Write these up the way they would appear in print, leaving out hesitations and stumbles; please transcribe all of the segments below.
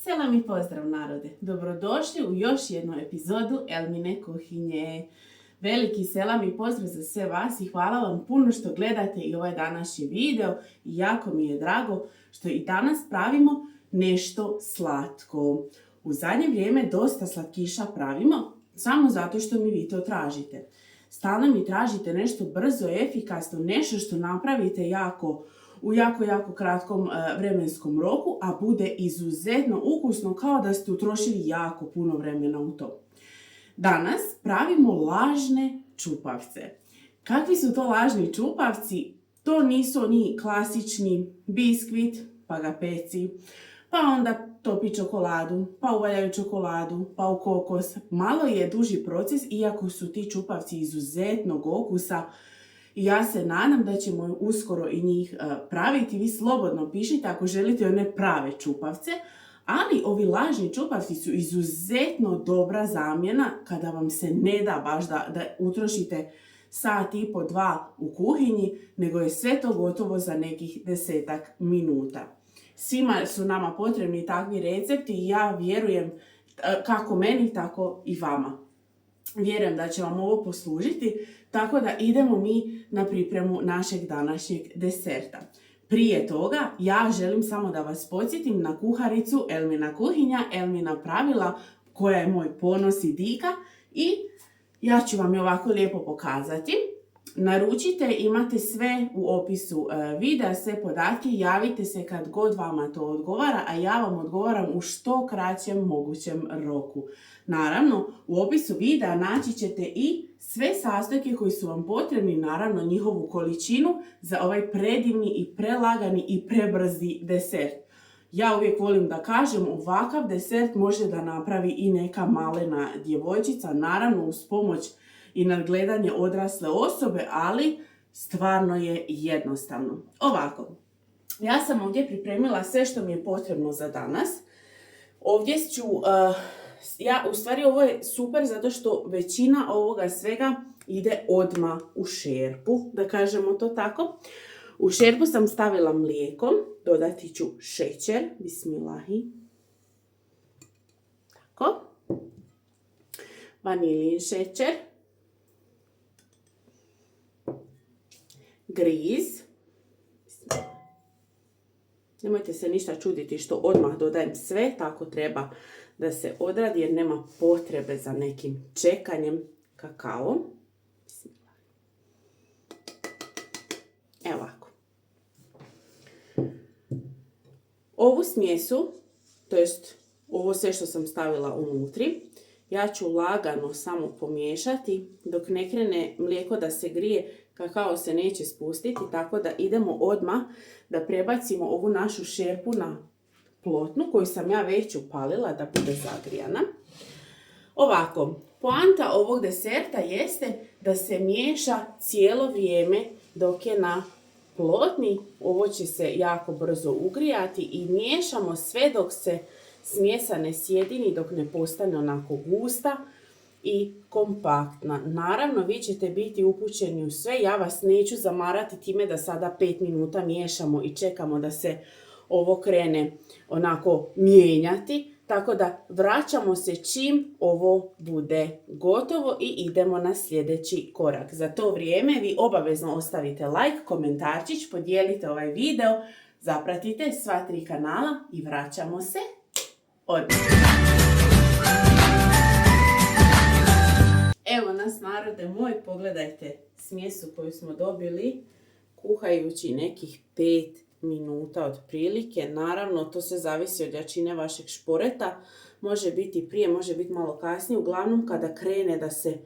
Selam i pozdrav narode, dobrodošli u još jednu epizodu Elmine kuhinje. Veliki selam i pozdrav za sve vas i hvala vam puno što gledate i ovaj današnji video i jako mi je drago što i danas pravimo nešto slatko. U zadnje vrijeme dosta slatkiša pravimo samo zato što mi vi to tražite. Stalno mi tražite nešto brzo, efikasno, nešto što napravite u jako kratkom vremenskom roku, a bude izuzetno ukusno kao da ste utrošili jako puno vremena u to. Danas pravimo lažne čupavce. Kakvi su to lažni čupavci? To nisu oni klasični biskvit, pa ga peci, pa onda topi čokoladu, pa uvaljaju čokoladu, pa u kokos. Malo je duži proces, iako su ti čupavci izuzetnog okusa. I ja se nadam da ćemo uskoro i njih praviti. Vi slobodno pišite ako želite one prave čupavce. Ali ovi lažni čupavci su izuzetno dobra zamjena kada vam se ne da baš da utrošite sat i po, 2 u kuhinji, nego je sve to gotovo za nekih 10 minuta. Svima su nama potrebni takvi recepti i ja vjerujem kako meni, tako i vama. Vjerujem da će vam ovo poslužiti, tako da idemo mi na pripremu našeg današnjeg deserta. Prije toga, ja želim samo da vas podsjetim na kuharicu Elmina kuhinja, Elmina pravila, koja je moj ponos i dika, i ja ću vam je ovako lijepo pokazati. Naručite, imate sve u opisu videa, sve podatke, javite se kad god vama to odgovara, a ja vam odgovaram u što kraćem mogućem roku. Naravno, u opisu videa naći ćete i sve sastojke koji su vam potrebni, naravno njihovu količinu za ovaj predivni i prelagani i prebrzi desert. Ja uvijek volim da kažem, ovakav desert može da napravi i neka malena djevojčica, naravno uz pomoć i nadgledanje odrasle osobe, ali stvarno je jednostavno. Ovako, ja sam ovdje pripremila sve što mi je potrebno za danas. Ovdje ću, ovo je super zato što većina ovoga svega ide odmah u šerpu, da kažemo to tako. U šerpu sam stavila mlijeko, dodati ću šećer, bismilahi, tako, vanilijin šećer, griz. Nemojte se ništa čuditi što odmah dodajem sve, tako treba da se odradi jer nema potrebe za nekim čekanjem. Kakao. Evo ovako. Ovu smjesu, to jest ovo sve što sam stavila unutri, ja ću lagano samo pomiješati dok ne krene mlijeko da se grije. Kakao se neće spustiti, tako da idemo odmah da prebacimo ovu našu šerpu na plotnu koju sam ja već upalila da bude zagrijana. Ovako, poanta ovog deserta jeste da se miješa cijelo vrijeme dok je na plotni. Ovo će se jako brzo ugrijati i miješamo sve dok se smjesa ne sjedini, dok ne postane onako gusta i kompaktna. Naravno, vi ćete biti upućeni u sve. Ja vas neću zamarati time da sada 5 minuta miješamo i čekamo da se ovo krene onako mijenjati. Tako da vraćamo se čim ovo bude gotovo i idemo na sljedeći korak. Za to vrijeme vi obavezno ostavite like, komentarčić, podijelite ovaj video, zapratite sva 3 kanala i vraćamo se odmah. Evo nas narode moj, pogledajte smjesu koju smo dobili kuhajući nekih 5 minuta otprilike. Naravno, to se zavisi od jačine vašeg šporeta. Može biti prije, može biti malo kasnije. Uglavnom, kada krene da se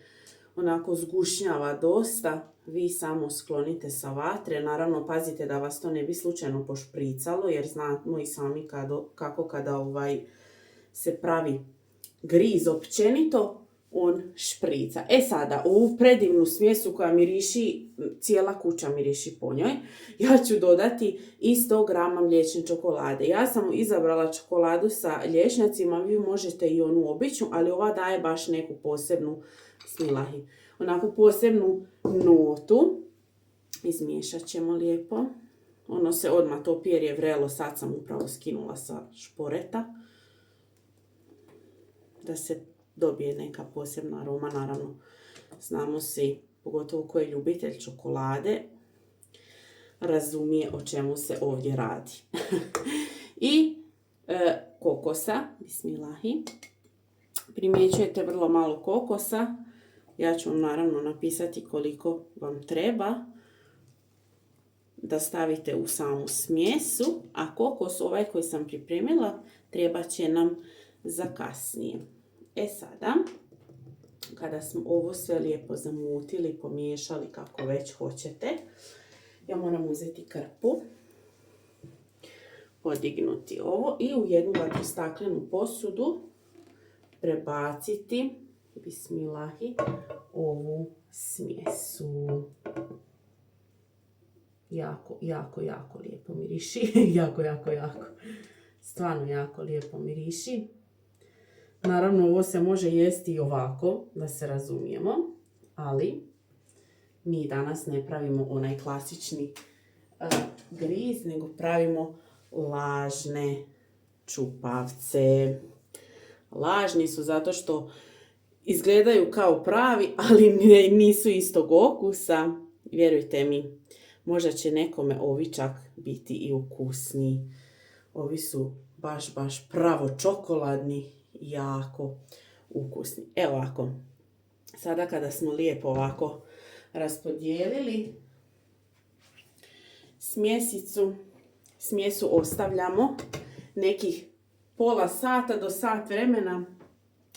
onako zgušnjava dosta, vi samo sklonite sa vatre. Naravno, pazite da vas to ne bi slučajno pošpricalo, jer znamo i sami kako kada se pravi griz općenito, on šprica. Sada, ovu predivnu smjesu koja miriši, cijela kuća miriši po njoj, ja ću dodati i 100 grama mliječne čokolade. Ja sam izabrala čokoladu sa lješnjacima, vi možete i onu običnu, ali ova daje baš neku posebnu, bismilahi, onako posebnu notu. Izmiješat ćemo lijepo. Ono se odmah topi jer je vrelo, sad sam upravo skinula sa šporeta. da se dobije neka posebna aroma. Naravno, znamo svi, pogotovo ko je ljubitelj čokolade, razumije o čemu se ovdje radi. I kokosa, bismilahi. Primjećujete vrlo malo kokosa. Ja ću vam naravno napisati koliko vam treba da stavite u samu smjesu, a kokos ovaj koji sam pripremila treba će nam za kasnije. Sada, kada smo ovo sve lijepo zamutili, pomiješali kako već hoćete, ja moram uzeti krpu, podignuti ovo i u jednu staklenu posudu prebaciti, bismilahi, ovu smjesu. Jako lijepo miriši. jako. Stvarno jako lijepo miriši. Naravno, ovo se može jesti i ovako, da se razumijemo, ali mi danas ne pravimo onaj klasični griz, nego pravimo lažne čupavce. Lažni su zato što izgledaju kao pravi, ali nisu istog okusa. Vjerujte mi, možda će nekome ovi čak biti i ukusniji. Ovi su baš pravo čokoladni, jako ukusni. Evo ovako, sada kada smo lijepo ovako raspodijelili smjesu ostavljamo nekih pola sata do sat vremena,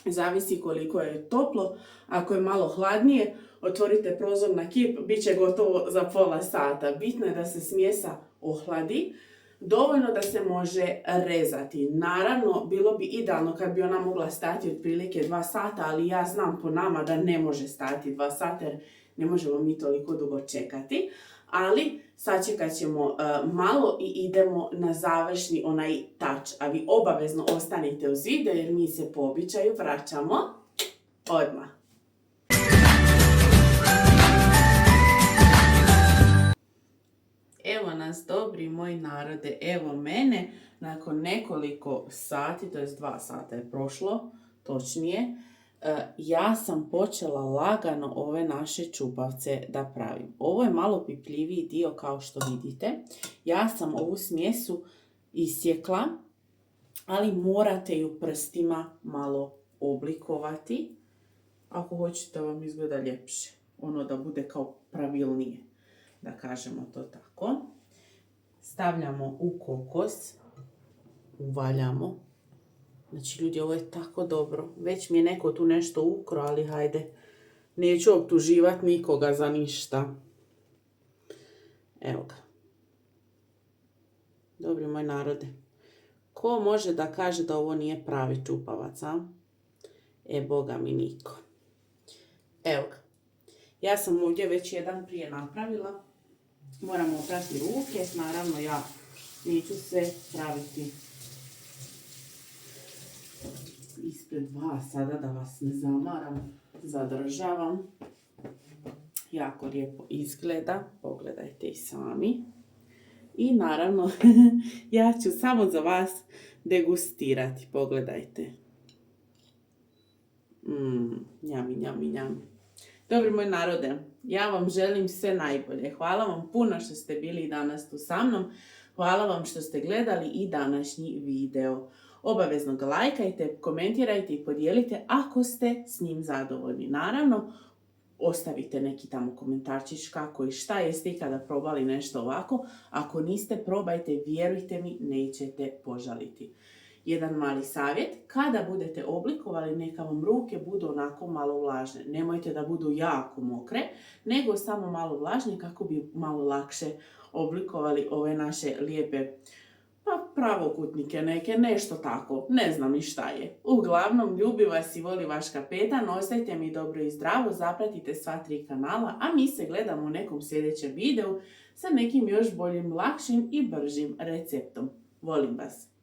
zavisi koliko je toplo. Ako je malo hladnije, otvorite prozor na kip, bit će gotovo za pola sata. Bitno je da se smjesa ohladi, dovoljno da se može rezati. Naravno, bilo bi idealno kad bi ona mogla stati otprilike 2 sata, ali ja znam po nama da ne može stati 2 sata jer ne možemo mi toliko dugo čekati. Ali sačekat ćemo malo i idemo na završni onaj touch. A vi obavezno ostanite uz video jer mi se po običaju vraćamo odmah. Evo nas, dobri moji narode, evo mene, nakon nekoliko sati, to je 2 sata je prošlo, točnije, ja sam počela lagano ove naše čupavce da pravim. Ovo je malo pipljiviji dio kao što vidite. Ja sam ovu smjesu isjekla, ali morate ju prstima malo oblikovati, ako hoćete da vam izgleda ljepše, ono da bude kao pravilnije. Da kažemo to tako. Stavljamo u kokos, uvaljamo. Znači ljudi, ovo je tako dobro. Već mi je neko tu nešto ukro, ali hajde. Neću optuživati nikoga za ništa. Evo ga. Dobri moj narode. Ko može da kaže da ovo nije pravi čupavac, a? Boga mi niko. Evo ga. Ja sam ovdje već jedan prije napravila. Moramo oprati ruke, naravno ja neću se praviti ispred vas sada da vas ne zamaram, zadržavam. Jako lijepo izgleda, pogledajte i sami. I naravno ja ću samo za vas degustirati, pogledajte. Njami. Dobri moj narode, ja vam želim sve najbolje. Hvala vam puno što ste bili danas tu sa mnom. Hvala vam što ste gledali i današnji video. Obavezno ga lajkajte, komentirajte i podijelite ako ste s njim zadovoljni. Naravno, ostavite neki tamo komentarčić kako i šta jeste ikada probali nešto ovako. Ako niste, probajte, vjerujte mi, nećete požaliti. Jedan mali savjet, kada budete oblikovali, neka vam ruke budu onako malo vlažne. Nemojte da budu jako mokre, nego samo malo vlažne kako bi malo lakše oblikovali ove naše lijepe pravokutnike neke, nešto tako. Ne znam ni šta je. Uglavnom, ljubi vas i voli vaš kapetan. Ostajte mi dobro i zdravo, zapratite sva 3 kanala, a mi se gledamo u nekom sljedećem videu sa nekim još boljim, lakšim i bržim receptom. Volim vas!